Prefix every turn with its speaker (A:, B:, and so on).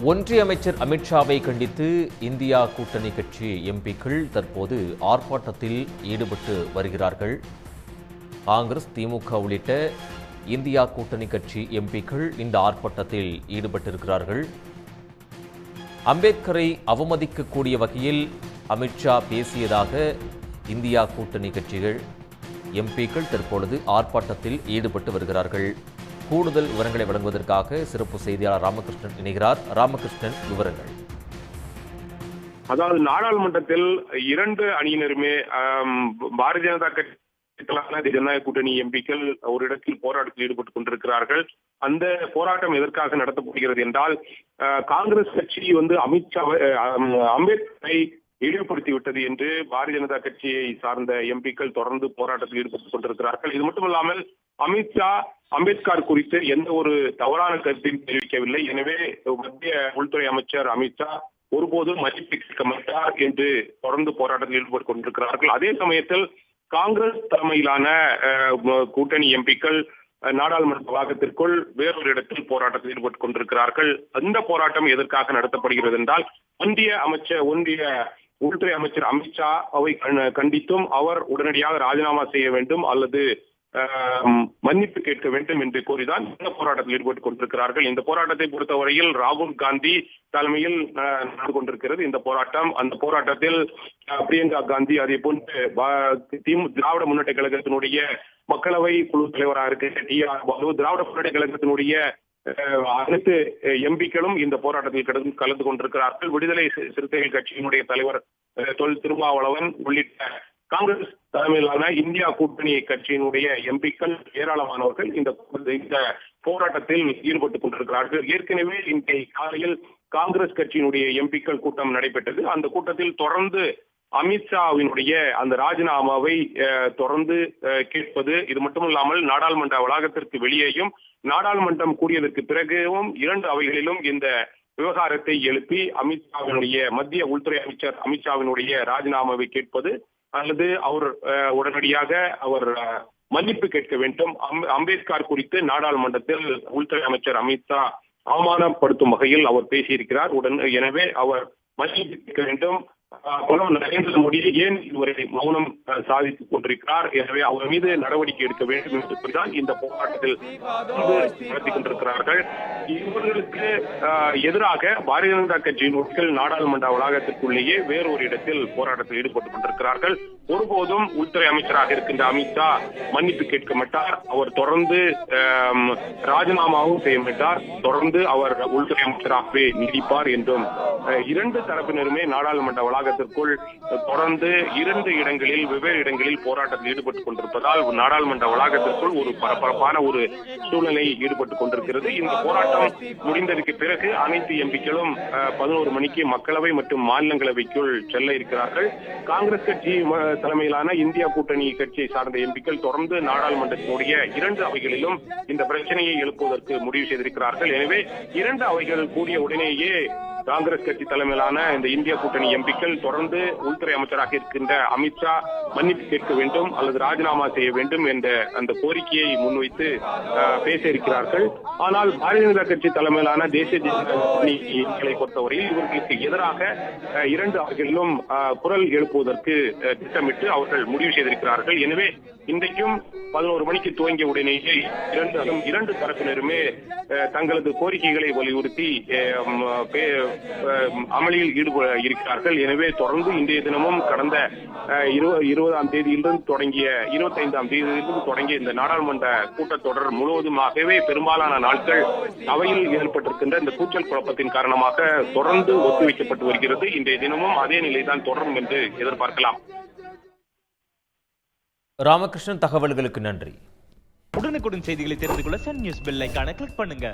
A: ஒன்றிய அமைச்சர் அமித்ஷாவை கண்டித்து இந்தியா கூட்டணி கட்சி எம்பிக்கள் தற்போது ஆர்ப்பாட்டத்தில் ஈடுபட்டு வருகிறார்கள். காங்கிரஸ், திமுக உள்ளிட்ட இந்தியா கூட்டணி கட்சி எம்பிக்கள் இந்த ஆர்ப்பாட்டத்தில் ஈடுபட்டிருக்கிறார்கள். அம்பேத்கரை அவமதிக்கக்கூடிய வகையில் அமித்ஷா பேசியதாக இந்தியா கூட்டணி கட்சிகள் எம்பிக்கள் தற்பொழுது ஆர்ப்பாட்டத்தில் ஈடுபட்டு வருகிறார்கள். கூடுதல் விவரங்களை வழங்குவதற்காக சிறப்பு செய்தியாளர் ராமகிருஷ்ணன் இணைகிறார். ராமகிருஷ்ணன், விவரங்கள்.
B: அதாவது நாடாளுமன்றத்தில் இரண்டு அணியினருமே பாரதிய ஜனதா கட்சி ஜனநாயக கூட்டணி எம்பிக்கள் ஒரு இடத்தில் போராட்டத்தில் ஈடுபட்டுக் கொண்டிருக்கிறார்கள். அந்த போராட்டம் எதற்காக நடத்தப்படுகிறது என்றால், காங்கிரஸ் கட்சி அமித்ஷா அம்பேத்கரை இழிவுபடுத்தி விட்டது என்று பாரதிய ஜனதா கட்சியை சார்ந்த எம்பிக்கள் தொடர்ந்து போராட்டத்தில் ஈடுபட்டுக் கொண்டிருக்கிறார்கள். இது மட்டுமல்லாமல் அமித்ஷா அம்பேத்கர் குறித்து எந்த ஒரு தவறான கருத்தையும் தெரிவிக்கவில்லை. எனவே மத்திய உள்துறை அமைச்சர் அமித்ஷா ஒருபோதும் மன்னிப்பு கேட்க மாட்டார் என்று தொடர்ந்து போராட்டத்தில் ஈடுபட்டுக் கொண்டிருக்கிறார்கள். அதே சமயத்தில் காங்கிரஸ் தலைமையிலான கூட்டணி எம்பிக்கள் நாடாளுமன்ற வளாகத்திற்குள் வேறொரு இடத்தில் போராட்டத்தில் ஈடுபட்டுக் கொண்டிருக்கிறார்கள். அந்த போராட்டம் எதற்காக நடத்தப்படுகிறது என்றால், ஒன்றிய உள்துறை அமைச்சர் அமித்ஷா அவை கண்டித்தும் அவர் உடனடியாக ராஜினாமா செய்ய வேண்டும் அல்லது மன்னிப்பு கேட்க வேண்டும் என்று கோரிதான் இந்த போராட்டத்தில் ஈடுபட்டுக் கொண்டிருக்கிறார்கள். இந்த போராட்டத்தை பொறுத்தவரையில் ராகுல் காந்தி தலைமையில் நடந்து கொண்டிருக்கிறது இந்த போராட்டம். அந்த போராட்டத்தில் பிரியங்கா காந்தி, அதே போன்று திராவிட முன்னேற்ற கழகத்தினுடைய மக்களவை குழு தலைவராக இருக்கிற TR பாலு, திராவிட முன்னேற்ற கழகத்தினுடைய அனைத்து எம்பிக்களும் இந்த போராட்டத்தில் கலந்து கொண்டிருக்கிறார்கள். விடுதலை சிறுத்தைகள் கட்சியினுடைய தலைவர் தொல் திருமாவளவன் உள்ளிட்ட காங்கிரஸ் தலைமையிலான இந்தியா கூட்டணி கட்சியினுடைய எம்பிக்கள் ஏராளமானவர்கள் இந்த போராட்டத்தில் ஈடுபட்டுக் கொண்டிருக்கிறார்கள். ஏற்கனவே இன்றைய காலையில் காங்கிரஸ் கட்சியினுடைய எம்பிக்கள் கூட்டம் நடைபெற்றது. அந்த கூட்டத்தில் தொடர்ந்து அமித்ஷாவினுடைய அந்த ராஜினாமாவை தொடர்ந்து கேட்பது, இது மட்டுமில்லாமல் நாடாளுமன்ற வளாகத்திற்கு வெளியேயும் நாடாளுமன்றம் கூடியதற்கு பிறகும் இரண்டு அவைகளிலும் இந்த விவகாரத்தை எழுப்பி அமித்ஷாவினுடைய மத்திய உள்துறை அமைச்சர் அமித்ஷாவினுடைய ராஜினாமாவை கேட்பது அல்லது அவர் உடனடியாக மன்னிப்பு கேட்க வேண்டும். அம்பேத்கர் குறித்து நாடாளுமன்றத்தில் உள்துறை அமைச்சர் அமித்ஷா அவமானப்படுத்தும் வகையில் அவர் பேசியிருக்கிறார். எனவே அவர் மன்னிப்பு கேட்க வேண்டும். நரேந்திர மோடி ஏன் இதுவரை மௌனம் சாதித்துக் கொண்டிருக்கிறார், எனவே அவர் மீது நடவடிக்கை எடுக்க வேண்டும் என்றுதான் இந்த போராட்டத்தில் நடத்தி கொண்டிருக்கிறார்கள். இவர்களுக்கு எதிராக பாரதிய ஜனதா கட்சியினர்கள் நாடாளுமன்ற வளாகத்திற்குள்ளேயே வேறொரு இடத்தில் போராட்டத்தில் ஈடுபட்டுக் கொண்டிருக்கிறார்கள். ஒருபோதும் உள்துறை அமைச்சராக இருக்கின்ற அமித்ஷா மன்னிப்பு கேட்க மாட்டார். அவர் தொடர்ந்து ராஜினாமாவும் செய்ய மாட்டார். தொடர்ந்து அவர் உள்துறை அமைச்சராகவே நீடிப்பார் என்றும் இரண்டு தரப்பினருமே நாடாளுமன்ற வளாகத்திற்குள் தொடர்ந்து வெவ்வேறு இடங்களில் போராட்டத்தில் ஈடுபட்டுக் கொண்டிருப்பதால் நாடாளுமன்ற வளாகத்திற்குள் ஒரு பரபரப்பான ஒரு சூழ்நிலை ஈடுபட்டுக் கொண்டிருக்கிறது. இந்த போராட்டம் முடிந்ததற்கு பிறகு அனைத்து எம்பிக்களும் 11 மணிக்கு மக்களவை மற்றும் மாநிலங்களவைக்குள் செல்ல இருக்கிறார்கள். காங்கிரஸ் கட்சி தலைமையிலான இந்தியா கூட்டணி கட்சியை சார்ந்த எம்பிக்கள் தொடர்ந்து நாடாளுமன்றத்தினுடைய இரண்டு அவைகளிலும் இந்த பிரச்சனையை எழுப்புவதற்கு முடிவு செய்திருக்கிறார்கள். எனவே இரண்டு அவைகள் கூடிய உடனேயே காங்கிரஸ் கட்சி தலைமையிலான இந்த இந்தியா கூட்டணி எம்பிக்கள் தொடர்ந்து உள்துறை அமைச்சராக இருக்கின்ற அமித்ஷா மன்னிப்பு கேட்க வேண்டும் அல்லது ராஜினாமா செய்ய வேண்டும் என்ற அந்த கோரிக்கையை முன்வைத்து பேச இருக்கிறார்கள். ஆனால் பாரதிய ஜனதா கட்சி தலைமையிலான தேசிய ஜனநாயக பொறுத்தவரையில் இவர்களுக்கு எதிராக இரண்டு அவைகளிலும் குரல் எழுப்புவதற்கு திட்டமிட்டு அவர்கள் முடிவு செய்திருக்கிறார்கள். எனவே இன்றைக்கும் 11 மணிக்கு துவங்கிய உடனேயே இரண்டு தரப்பினருமே தங்களது கோரிக்கைகளை வலியுறுத்தி அமளியில் ஈடுபட இருக்கிறார்கள். எனவே தொடர்ந்து இன்றைய தினமும் கடந்த 20ஆம் தேதியிலிருந்து தொடங்கிய 25ஆம் தேதியிலிருந்து தொடங்கிய இந்த நாடாளுமன்ற கூட்டத்தொடர் முழுவதுமாகவே பெரும்பாலான நாட்கள் அவையில் ஏற்பட்டிருக்கின்ற இந்த கூச்சல் குழப்பத்தின் காரணமாக தொடர்ந்து ஒத்திவைக்கப்பட்டு வருகிறது. இன்றைய தினமும் அதே நிலைதான் தொடரும் என்று எதிர்பார்க்கலாம்.
A: ராமகிருஷ்ணன், தகவல்களுக்கு நன்றி.
C: உடனுக்குடன் செய்திகளை தெரிந்து கொள்ள சன் நியூஸ் பெல் ஐகானை கிளிக் பண்ணுங்க.